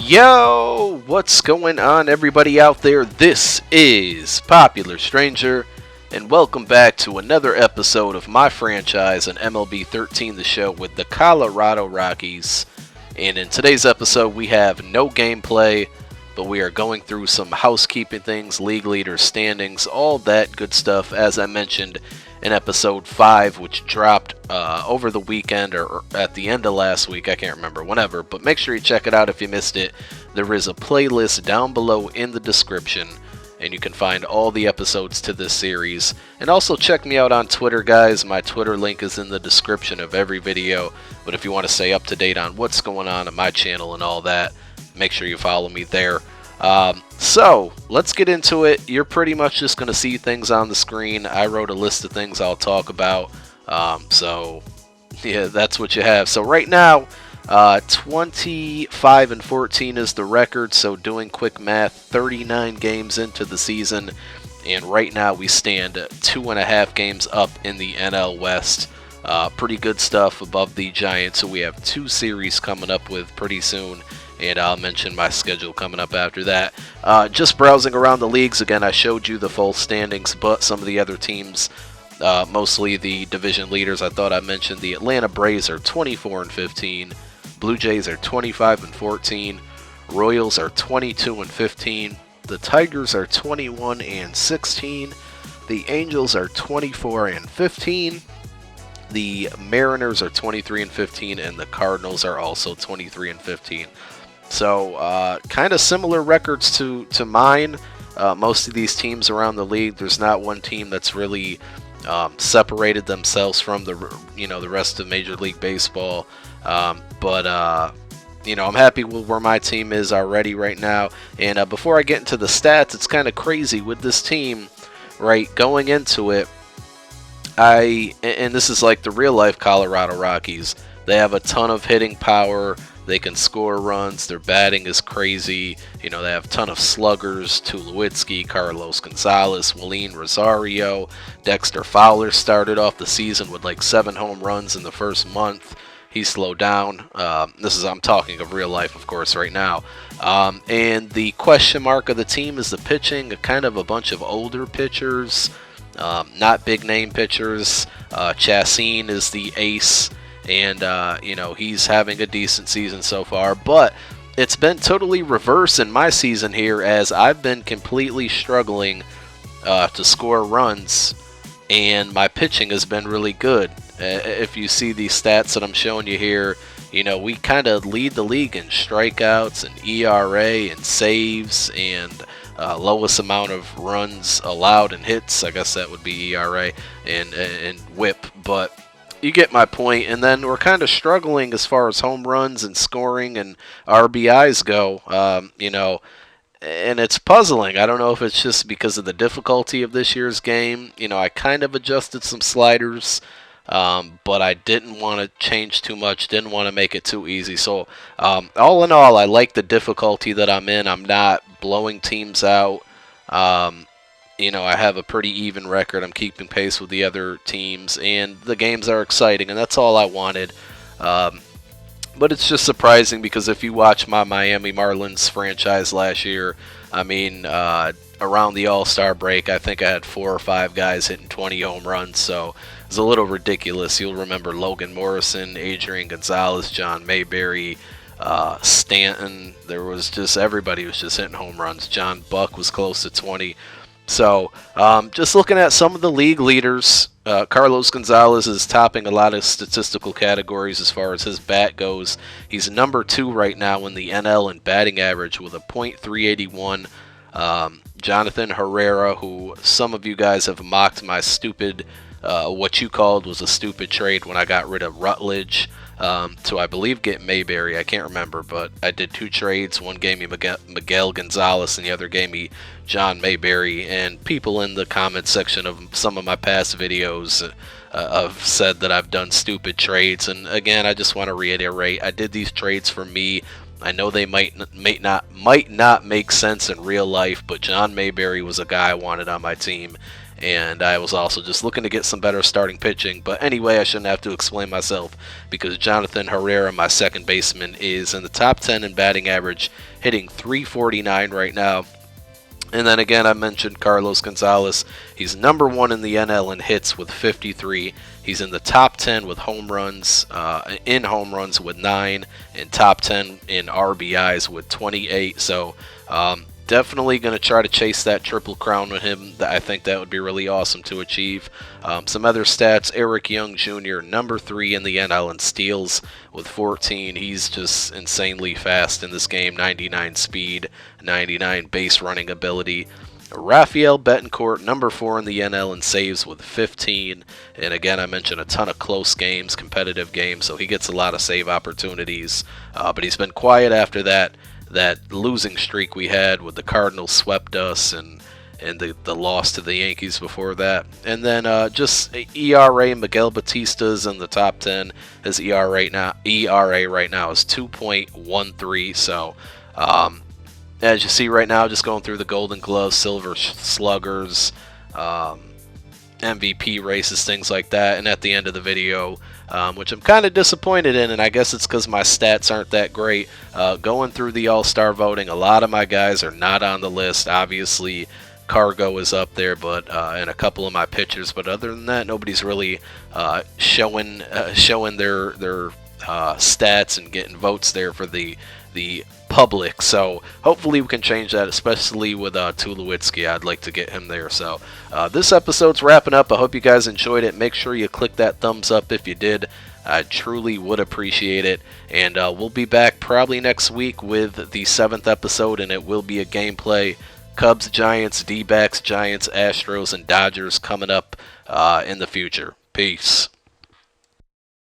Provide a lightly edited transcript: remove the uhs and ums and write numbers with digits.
Yo, what's going on, everybody out there? This is Popular Stranger, and welcome back to another episode of my franchise on MLB 13, the show with the Colorado Rockies. And in today's episode, we have no gameplay, but we are going through some housekeeping things, league leaders, standings, all that good stuff, as I mentioned in episode 5, which dropped over the weekend or at the end of last week. I can't remember, whenever, but make sure you check it out if you missed it. There is a playlist down below in the description, and you can find all the episodes to this series. And also check me out on Twitter, guys. My Twitter link is in the description of every video, but if you want to stay up to date on what's going on my channel and all that, make sure you follow me there. So let's get into it. You're pretty much just going to see things on the screen. I wrote a list of things I'll talk about. So yeah, that's what you have. So right now, 25-14 is the record. So doing quick math, 39 games into the season, and right now we stand 2.5 games up in the NL West. Pretty good stuff above the Giants, who we have 2 series coming up with pretty soon. And I'll mention my schedule coming up after that. Just browsing around the leagues again, I showed you the full standings, but some of the other teams, mostly the division leaders, I thought I mentioned. The Atlanta Braves are 24-15, Blue Jays are 25-14, Royals are 22-15, the Tigers are 21-16, the Angels are 24-15. The Mariners are 23-15, and the Cardinals are also 23-15. So, kind of similar records to mine. Most of these teams around the league, there's not one team that's really separated themselves from the rest of Major League Baseball. But I'm happy with where my team is already right now. And before I get into the stats, it's kind of crazy with this team, right? Going into it, and this is like the real life Colorado Rockies. They have a ton of hitting power. They can score runs. Their batting is crazy. They have a ton of sluggers. Tulowitzki, Carlos Gonzalez, Willeen Rosario, Dexter Fowler started off the season with like 7 home runs in the first month. He slowed down. I'm talking of real life, of course, right now. And the question mark of the team is the pitching. Kind of a bunch of older pitchers. Not big name pitchers. Chassin is the ace, and he's having a decent season so far, but it's been totally reverse in my season here, as I've been completely struggling to score runs, and my pitching has been really good. If you see these stats that I'm showing you here, we kind of lead the league in strikeouts and ERA and saves and lowest amount of runs allowed and hits. I guess that would be ERA and whip, but you get my point. And then we're kind of struggling as far as home runs and scoring and RBIs go, and it's puzzling. I don't know if it's just because of the difficulty of this year's game. I kind of adjusted some sliders, but I didn't want to change too much, didn't want to make it too easy. So all in all, I like the difficulty that I'm in. I'm not blowing teams out. I have a pretty even record. I'm keeping pace with the other teams, and the games are exciting, and that's all I wanted. But it's just surprising because if you watch my Miami Marlins franchise last year, around the All-Star break, I think I had 4 or 5 guys hitting 20 home runs, so it's a little ridiculous. You'll remember Logan Morrison, Adrian Gonzalez, John Mayberry, Stanton. There was just everybody was just hitting home runs. John Buck was close to 20. So just looking at some of the league leaders, Carlos Gonzalez is topping a lot of statistical categories as far as his bat goes. He's number 2 right now in the NL in batting average with a .381. Jonathan Herrera, who some of you guys have mocked my stupid, what you called was a stupid trade when I got rid of Rutledge to, I believe, get Mayberry. I can't remember, but I did 2 trades. One gave me Miguel Gonzalez, and the other gave me John Mayberry. And people in the comment section of some of my past videos have said that I've done stupid trades. And again, I just want to reiterate, I did these trades for me. I know they might not make sense in real life, but John Mayberry was a guy I wanted on my team, and I was also just looking to get some better starting pitching. But anyway, I shouldn't have to explain myself, because Jonathan Herrera, my second baseman, is in the top 10 in batting average, hitting .349 right now. And then again, I mentioned Carlos Gonzalez. He's number 1 in the NL in hits with 53. He's in the top 10 with home runs, with 9, and top 10 in RBIs with 28. So definitely going to try to chase that triple crown with him. I think that would be really awesome to achieve. Some other stats: Eric Young Jr., number 3 in the NL in steals with 14. He's just insanely fast in this game. 99 speed, 99 base running ability. Rafael Betancourt, number 4 in the NL in saves with 15. And again, I mentioned a ton of close games, competitive games, so he gets a lot of save opportunities. But he's been quiet after that losing streak we had with the Cardinals swept us, and the loss to the Yankees before that. And then just ERA, Miguel Batista's in the top 10. His ERA right now is 2.13. So as you see right now, just going through the Golden Glove, Silver Sluggers, MVP races, things like that. And at the end of the video, which I'm kind of disappointed in, and I guess it's because my stats aren't that great, going through the All-Star voting, a lot of my guys are not on the list. Obviously, Cargo is up there, but and a couple of my pitchers. But other than that, nobody's really showing their stats and getting votes there for the public. So hopefully we can change that, especially with Tulowitzki. I'd like to get him there. So this episode's wrapping up. I hope you guys enjoyed it. Make sure you click that thumbs up if you did. I truly would appreciate it. And we'll be back probably next week with the 7th episode, and it will be a gameplay. Cubs, Giants, D-backs, Giants, Astros, and Dodgers coming up in the future. Peace.